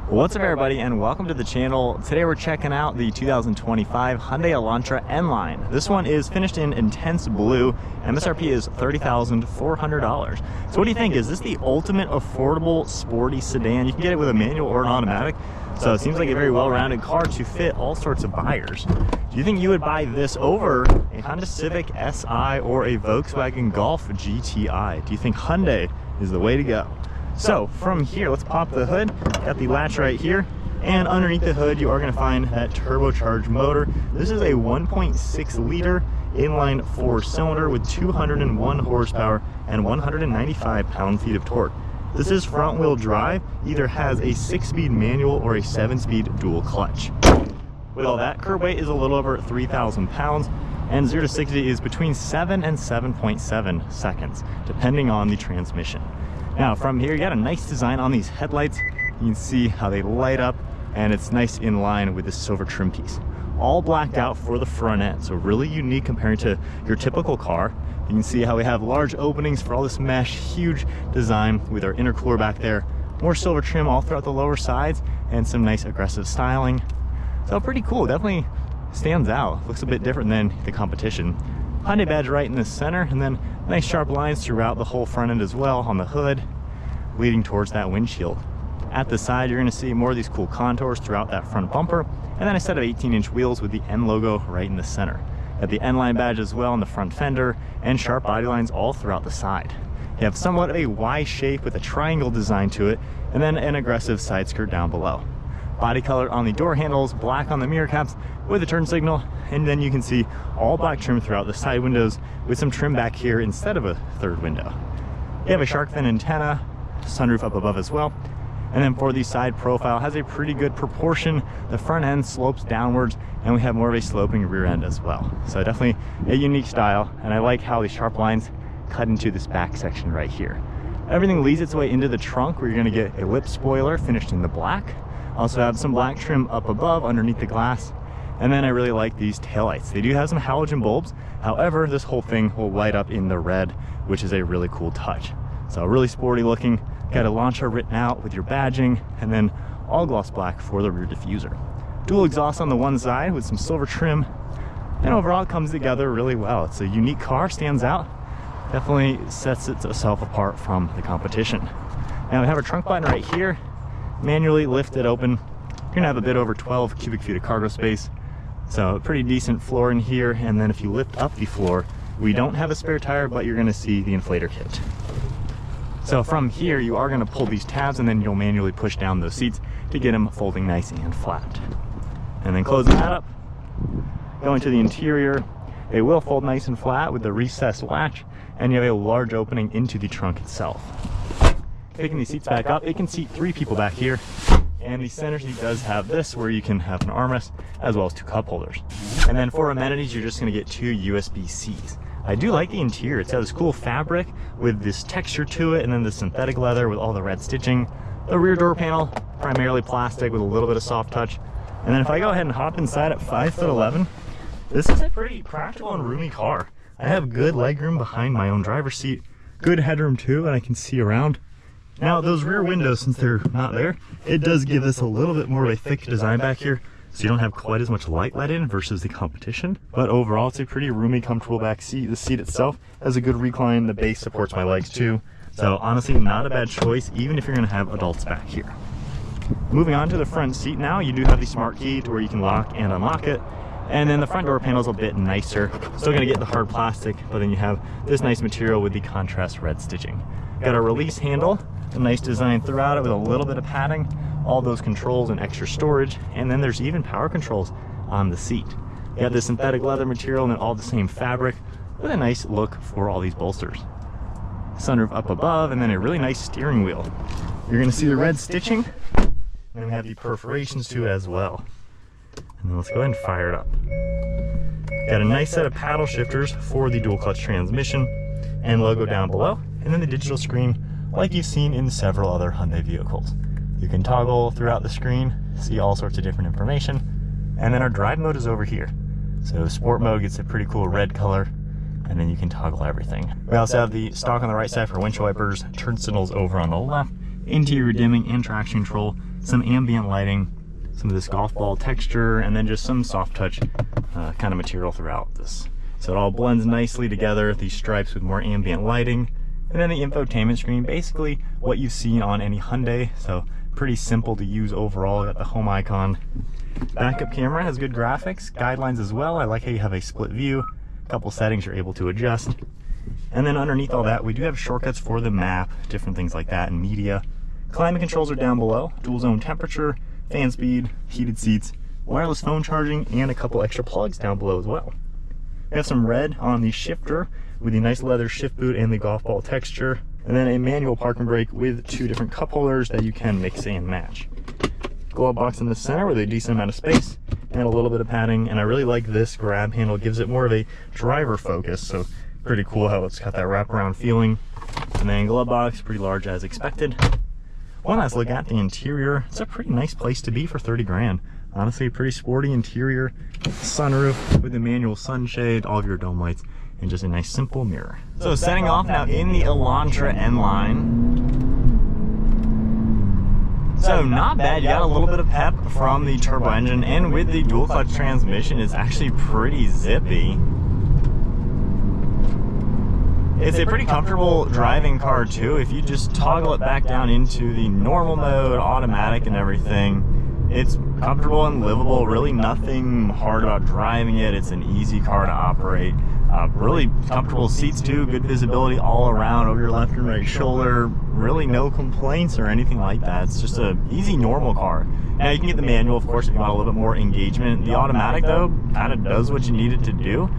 What's up everybody, and welcome to the channel. Today we're checking out the 2025 Hyundai Elantra N-Line. This one is finished in intense blue. MSRP is $30,400. So what do you think? Is this the ultimate affordable sporty sedan? You can get it with a manual or an automatic. So it seems like a very well-rounded car to fit all sorts of buyers. Do you think you would buy this over a Honda Civic Si or a Volkswagen Golf GTI? Do you think Hyundai is the way to go? So from here, let's pop the hood. Got the latch right here, and underneath the hood you are going to find that turbocharged motor. This is a 1.6 liter inline 4-cylinder with 201 horsepower and 195 pound-feet of torque. This is front wheel drive, either has a 6-speed manual or a 7-speed dual clutch. With all that, curb weight is a little over 3,000 pounds, and 0 to 60 is between 7 and 7.7 seconds, depending on the transmission. Now from here, you got a nice design on these headlights. You can see how they light up, and it's nice in line with this silver trim piece. All blacked out for the front end, so really unique compared to your typical car. You can see how we have large openings for all this mesh, huge design with our intercooler back there. More silver trim all throughout the lower sides, and some nice aggressive styling. So pretty cool, definitely stands out. Looks a bit different than the competition. Hyundai badge right in the center, and then nice sharp lines throughout the whole front end as well on the hood, leading towards that windshield. At the side, you're going to see more of these cool contours throughout that front bumper, and then a set of 18-inch wheels with the N logo right in the center. Got the N-Line badge as well on the front fender, and sharp body lines all throughout the side. You have somewhat of a Y shape with a triangle design to it, and then an aggressive side skirt down below. Body color on the door handles, black on the mirror caps with a turn signal, and then you can see all black trim throughout the side windows with some trim back here instead of a third window. You have a shark fin antenna, sunroof up above as well, and then for the side profile, has a pretty good proportion. The front end slopes downwards, and we have more of a sloping rear end as well. So definitely a unique style, and I like how the sharp lines cut into this back section right here. Everything leads its way into the trunk, where you're going to get a lip spoiler finished in the black. Also have some black trim up above underneath the glass, and then I really like these taillights. They do have some halogen bulbs, however this whole thing will light up in the red, which is a really cool touch. So really sporty looking. Got Elantra written out with your badging, and then all gloss black for the rear diffuser. Dual exhaust on the one side with some silver trim, and overall it comes together really well. It's a unique car, stands out, definitely sets itself apart from the competition. Now we have our trunk button right here. Manually lift it open. You're gonna have a bit over 12 cubic feet of cargo space, so a pretty decent floor in here. And then if you lift up the floor, we don't have a spare tire, but you're gonna see the inflator kit. So from here, you are gonna pull these tabs, and then you'll manually push down those seats to get them folding nice and flat. And then closing that up, going to the interior, they will fold nice and flat with the recessed latch, and you have a large opening into the trunk itself. Picking these seats back up, it can seat 3 people back here, and the center seat does have this where you can have an armrest as well as 2 cup holders. And then for amenities, you're just going to get 2 USB-Cs. I do like the interior. It's got this cool fabric with this texture to it, and then the synthetic leather with all the red stitching. The rear door panel, primarily plastic with a little bit of soft touch. And then if I go ahead and hop inside at 5'11", this is a pretty practical and roomy car. I have good legroom behind my own driver's seat, good headroom too, and I can see around. Now those rear windows, since they're not there, it does give this a little bit more of a thick design back here, so you don't have quite as much light let in versus the competition. But overall, it's a pretty roomy, comfortable back seat. The seat itself has a good recline. The base supports my legs too. So honestly, not a bad choice, even if you're gonna have adults back here. Moving on to the front seat now, you do have the smart key to where you can lock and unlock it. And then the front door panel is a bit nicer. Still gonna get the hard plastic, but then you have this nice material with the contrast red stitching. Got a release handle, a nice design throughout it with a little bit of padding, all those controls and extra storage, and then there's even power controls on the seat. You have the synthetic leather material and then all the same fabric with a nice look for all these bolsters. Sunroof up above, and then a really nice steering wheel. You're gonna see the red stitching, and then we have the perforations too as well. And then let's go ahead and fire it up. Got a nice set of paddle shifters for the dual clutch transmission, and logo down below, and then the digital screen like you've seen in several other Hyundai vehicles. You can toggle throughout the screen, see all sorts of different information, and then our drive mode is over here. So sport mode gets a pretty cool red color, and then you can toggle everything. We also have the stock on the right side for windshield wipers, turn signals over on the left, interior dimming and traction control, some ambient lighting, some of this golf ball texture, and then just some soft touch kind of material throughout this. So it all blends nicely together, these stripes with more ambient lighting. And then the infotainment screen, basically what you've seen on any Hyundai, so pretty simple to use overall. Got the home icon. Backup camera has good graphics, guidelines as well. I like how you have a split view, a couple settings you're able to adjust. And then underneath all that, we do have shortcuts for the map, different things like that, and media. Climate controls are down below, dual zone temperature, fan speed, heated seats, wireless phone charging, and a couple extra plugs down below as well. We have some red on the shifter with the nice leather shift boot and the golf ball texture, and then a manual park and brake with 2 different cup holders that you can mix and match. Glove box in the center with a decent amount of space and a little bit of padding, and I really like this grab handle. It gives it more of a driver focus, so pretty cool how it's got that wraparound feeling. And then glove box, pretty large as expected. One last look at the interior. It's a pretty nice place to be for 30 grand. Honestly, pretty sporty interior, sunroof with the manual sunshade, all of your dome lights, and just a nice simple mirror. So setting off now in the Elantra N-Line. So not bad, you got a little bit of pep from the turbo engine, and with the dual clutch transmission, it's actually pretty zippy. It's a pretty comfortable driving car too. If you just toggle it back down into the normal mode, automatic and everything, it's comfortable and livable. Really nothing hard about driving it. It's an easy car to operate. Really comfortable seats too, good visibility all around over your left and right shoulder. Really no complaints or anything like that. It's just a easy normal car. Now you can get the manual, of course, if you want a little bit more engagement. The automatic though kind of does what you need it to do.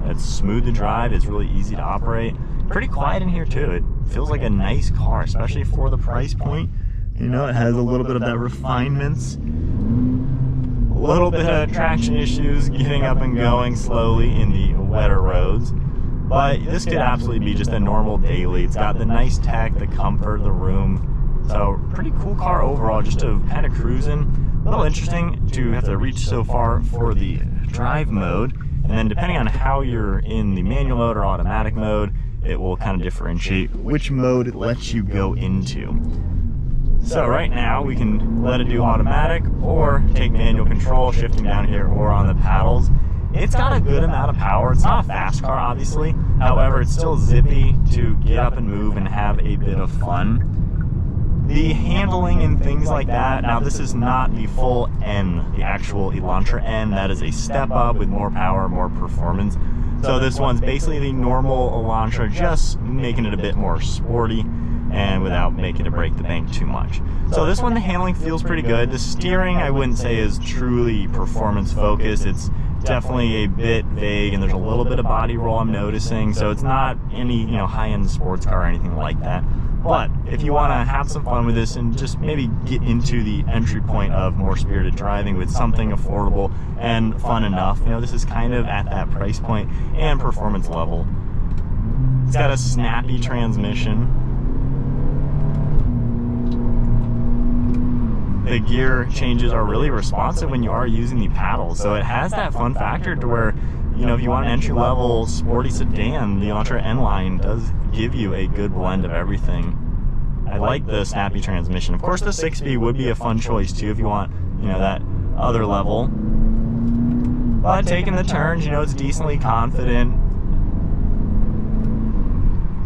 It's smooth to drive, it's really easy to operate. Pretty quiet in here too. It feels like a nice car, especially for the price point. You know, it has a little bit of that refinements, a little bit of traction issues, getting up and going slowly in the wetter roads. But this could absolutely be just a normal daily. It's got the nice tech, the comfort, the room. So pretty cool car overall, just to kind of cruise in. A little interesting to have to reach so far for the drive mode. And then depending on how you're in the manual mode or automatic mode, it will kind of differentiate which mode it lets you go into. So right now we can let it do automatic or take manual control, shifting down here or on the paddles. It's got a good amount of power. It's not a fast car, obviously. However, it's still zippy to get up and move and have a bit of fun. The handling and things like that, now this is not the full N, the actual Elantra N. That is a step up with more power, more performance. So this one's basically the normal Elantra, just making it a bit more sporty and without making it break the bank too much. So this one, the handling feels pretty good. The steering, I wouldn't say is truly performance focused. It's definitely a bit vague, and there's a little bit of body roll I'm noticing. So it's not any, high-end sports car or anything like that. But if you want to have some fun with this and just maybe get into the entry point of more spirited driving with something affordable and fun enough, this is kind of at that price point and performance level. It's got a snappy transmission. The gear changes are really responsive when you are using the paddles, so it has that fun factor to where, if you want an entry-level sporty sedan, the Elantra N-Line does give you a good blend of everything. I like the snappy transmission. Of course, the 6-speed would be a fun choice too if you want, that other level. But taking the turns, it's decently confident.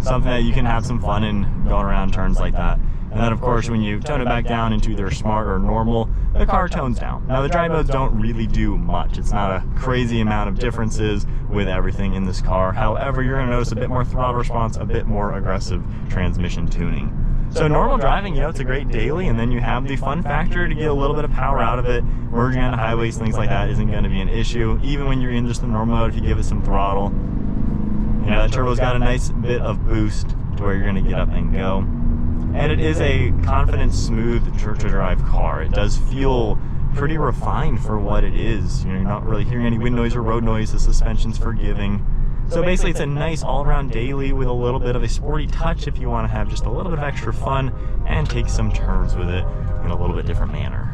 Something that you can have some fun in going around turns like that. And then, of course, when you tone it back down into either smart or normal, the car tones down. Now, the drive modes don't really do much. It's not a crazy amount of differences with everything in this car. However, you're going to notice a bit more throttle response, a bit more aggressive transmission tuning. So normal driving, it's a great daily, and then you have the fun factor to get a little bit of power out of it. Merging onto highways, things like that isn't going to be an issue. Even when you're in just the normal mode, if you give it some throttle, that turbo's got a nice bit of boost to where you're going to get up and go. And it is a confident, smooth to drive car. It does feel pretty refined for what it is. You're not really hearing any wind noise or road noise. The suspension's forgiving. So basically it's a nice all-around daily with a little bit of a sporty touch if you want to have just a little bit of extra fun and take some turns with it in a little bit different manner.